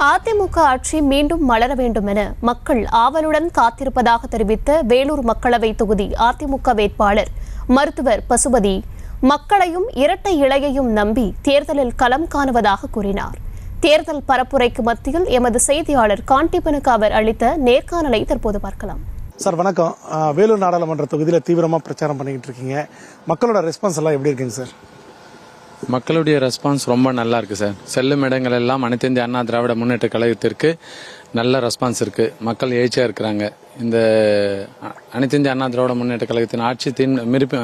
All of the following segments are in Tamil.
அதிமுக ஆட்சி மீண்டும் மலர வேண்டும் என மக்கள் ஆவலுடன் காத்திருப்பதாக தெரிவித்த வேலூர் மக்களவை தொகுதி அதிமுக வேட்பாளர் மருத்துவர் பசுபதி மக்களையும் இரட்டை இலையையும் நம்பி தேர்தலில் களம் காணுவதாக கூறினார். தேர்தல் பரப்புரைக்கு மத்தியில் எமது செய்தியாளர் காண்டிபனுக்கு அவர் அளித்த நேர்காணலை தற்போது பார்க்கலாம். சார் வணக்கம். வேலூர் நாடாளுமன்ற தொகுதியில் தீவிரமாக பிரச்சாரம் பண்ணிக்கிட்டு இருக்கீங்க. மக்களோட ரெஸ்பான்ஸ் எல்லாம் எப்படி இருக்குங்க சார்? மக்களுடைய ரெஸ்பான்ஸ் ரொம்ப நல்லா இருக்கு சார். செல்லும் இடங்கள் எல்லாம் அனைத்து இந்திய அண்ணா திராவிட முன்னேற்ற கழகத்திற்கு நல்ல ரெஸ்பான்ஸ் இருக்கு. மக்கள் எழுச்சியா இருக்கிறாங்க. இந்த அனைத்து இந்திய அண்ணா திராவிட முன்னேற்ற கழகத்தின் ஆட்சி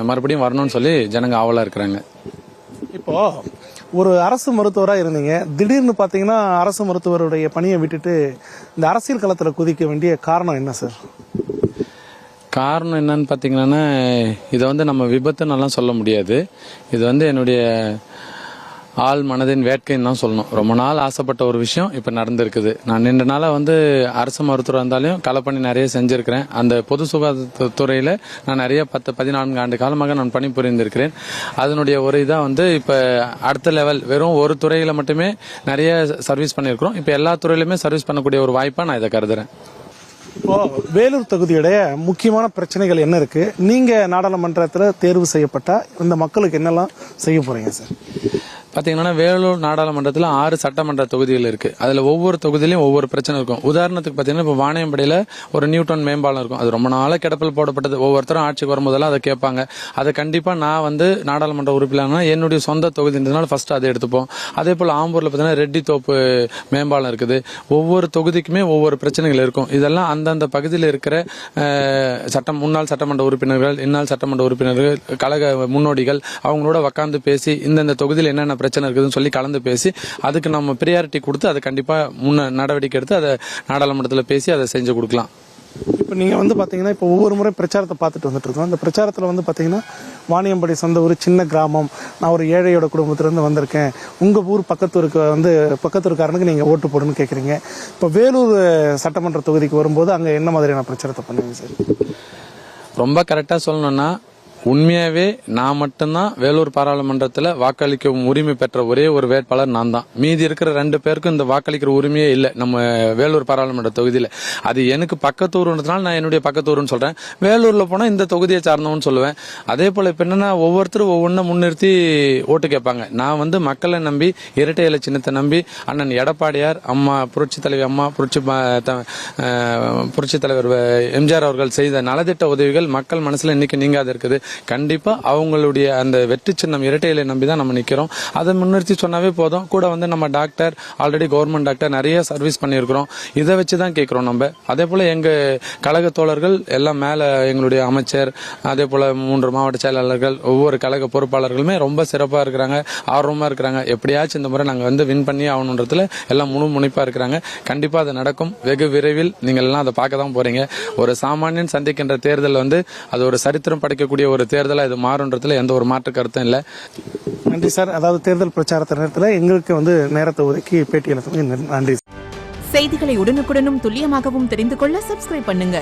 மறுபடியும் வரணும்னு சொல்லி ஜனங்க ஆவலா இருக்கிறாங்க. இப்போ ஒரு அரசு மருத்துவராக இருந்தீங்க, திடீர்னு பார்த்தீங்கன்னா அரசு மருத்துவருடைய பணியை விட்டுட்டு இந்த அரசியல் களத்தில் குதிக்க வேண்டிய காரணம் என்ன சார்? காரணம் என்னன்னு பார்த்தீங்கன்னா, இதை நம்ம விபத்துன்னெல்லாம் சொல்ல முடியாது. இது என்னுடைய ஆள் மனதின் வேட்கைன்னு தான் சொல்லணும். ரொம்ப நாள் ஆசைப்பட்ட ஒரு விஷயம் இப்போ நடந்திருக்குது. நான் நீண்ட நாளாக அரசு மருத்துவர் இருந்தாலும் களப்பணி நிறைய செஞ்சிருக்கிறேன். அந்த பொது சுகாதாரத்துறையில் நான் நிறைய 14 ஆண்டு காலமாக நான் பணிபுரிந்திருக்கிறேன். அதனுடைய ஒரு இதாக இப்போ அடுத்த லெவல் வெறும் ஒரு துறையில் மட்டுமே நிறைய சர்வீஸ் பண்ணியிருக்கிறோம். இப்போ எல்லா துறையிலுமே சர்வீஸ் பண்ணக்கூடிய ஒரு வாய்ப்பாக நான் இதை கருதுறேன். இப்போ வேலூர் தொகுதியுடைய முக்கியமான பிரச்சனைகள் என்ன இருக்கு? நீங்க நாடாளுமன்றத்தில் தேர்வு செய்யப்பட்டா இந்த மக்களுக்கு என்னெல்லாம் செய்ய போறீங்க சார்? பார்த்தீங்கன்னா வேலூர் நாடாளுமன்றத்தில் 6 சட்டமன்ற தொகுதிகள் இருக்கு. அதில் ஒவ்வொரு தொகுதியிலையும் ஒவ்வொரு பிரச்சனை இருக்கும். உதாரணத்துக்கு பார்த்தீங்கன்னா இப்போ வாணியம்படியில் ஒரு நியூட்டன் மேம்பாலம் இருக்கும். அது ரொம்ப நாளாக கிடப்பில் போடப்பட்டது. ஒவ்வொருத்தரும் ஆட்சிக்கு வரும்போதெல்லாம் அதை கேட்பாங்க. அதை கண்டிப்பாக நான் நாடாளுமன்ற உறுப்பினர்னா என்னுடைய சொந்த தொகுதின்றதுனால ஃபர்ஸ்ட் அதை எடுத்துப்போம். அதே போல் ஆம்பூரில் பார்த்தீங்கன்னா ரெட்டி தோப்பு மேம்பாலம் இருக்குது. ஒவ்வொரு தொகுதிக்குமே ஒவ்வொரு பிரச்சனைகள் இருக்கும். இதெல்லாம் அந்தந்த பகுதியில் இருக்கிற முன்னாள் சட்டமன்ற உறுப்பினர்கள், இந்நாள் சட்டமன்ற உறுப்பினர்கள், கழக முன்னோடிகள் அவங்களோட உட்காந்து பேசி இந்தந்த தொகுதியில் என்னென்ன பிரச்சனை இருக்குதுன்னு சொல்லி கலந்து பேசி அதுக்கு நம்ம பிரியாரிட்டி கொடுத்து அதை கண்டிப்பா நடவடிக்கை எடுத்து அதை நாடாளுமன்றத்தில் பேசி அதை செஞ்சு கொடுக்கலாம். இப்போ நீங்க பாத்தீங்கன்னா இப்போ ஒவ்வொரு முறை பிரச்சாரத்தை பார்த்துட்டு வந்துட்டு இருக்கோம். அந்த பிரச்சாரத்தில் பாத்தீங்கன்னா வாணியம்படி சொந்த ஒரு சின்ன கிராமம், நான் ஒரு ஏழையோட குடும்பத்திலிருந்து வந்திருக்கேன், உங்க ஊர் பக்கத்தூருக்காரனுக்கு நீங்க ஓட்டு போடுன்னு கேட்குறீங்க. இப்போ வேலூர் சட்டமன்ற தொகுதிக்கு வரும்போது அங்க என்ன மாதிரியான பிரச்சாரத்தை பண்ணுவீங்க சார்? ரொம்ப கரெக்டா சொல்லணும்னா, உண்மையாவே நான் மட்டும்தான் வேலூர் பாராளுமன்றத்தில் வாக்களிக்கும் உரிமை பெற்ற ஒரே ஒரு வேட்பாளர் நான் தான். மீதி இருக்கிற 2 பேருக்கும் இந்த வாக்களிக்கிற உரிமையே இல்லை நம்ம வேலூர் பாராளுமன்ற தொகுதியில். அது எனக்கு பக்கத்தூர்ன்றதுனால நான் என்னுடைய பக்கத்தூர்னு சொல்றேன். வேலூர்ல போனா இந்த தொகுதியை சார்ந்தவன்னு சொல்லுவேன். அதே போல இப்ப என்னன்னா ஒவ்வொருத்தரும் ஒவ்வொன்றை முன்னிறுத்தி ஓட்டு கேட்பாங்க. நான் மக்களை நம்பி இரட்டை இலை சின்னத்தை நம்பி அண்ணன் எடப்பாடியார், அம்மா புரட்சி தலைவி அம்மா புரட்சி தலைவர் எம்ஜிஆர் அவர்கள் செய்த நலத்திட்ட உதவிகள் மக்கள் மனசுல இன்னைக்கு நீங்காது இருக்குது. கண்டிப்பா அவங்களுடைய அந்த வெற்றி சின்னம் இரட்டையில நம்பி தான் நம்ம நிக்கிறோம். அதை முன்னிறுத்தி சொன்னாவே போதும். கூட நம்ம டாக்டர், ஆல்ரெடி கவர்மெண்ட் டாக்டர் நிறைய சர்வீஸ் பண்ணியிருக்கிறோம். இதை வச்சுதான் கேட்கிறோம் நம்ம. அதே போல எங்க கழக தோழர்கள் எல்லாம் மேல எங்களுடைய அமைச்சர், அதே போல 3 மாவட்ட செயலாளர்கள், ஒவ்வொரு கழக பொறுப்பாளர்களுமே ரொம்ப சிறப்பா இருக்கிறாங்க, ஆர்வமா இருக்கிறாங்க. எப்படியாச்சும் இந்த முறை நாங்க வின் பண்ணி ஆகணுன்றதுல எல்லாம் முழு முனைப்பா இருக்கிறாங்க. கண்டிப்பா அது நடக்கும். வெகு விரைவில் நீங்கள் எல்லாம் அதை பார்க்க தான் போறீங்க. ஒரு சாமானியன் சந்திக்கின்ற தேர்தல் அது ஒரு சரித்திரம் படைக்கக்கூடிய ஒரு தேர்தலா இது மாறுன்றதுல எந்த ஒரு மாற்று கருத்தும் இல்லை. நன்றி சார். அதாவது தேர்தல் பிரச்சாரத்த நேரத்தில் எங்களுக்கு நேரத்தை ஒதுக்கி பேட்டி அளித்ததுக்கு நன்றி. செய்திகளை உடனுக்குடனும் துல்லியமாகவும் தெரிந்து கொள்ள சப்ஸ்கிரைப் பண்ணுங்க.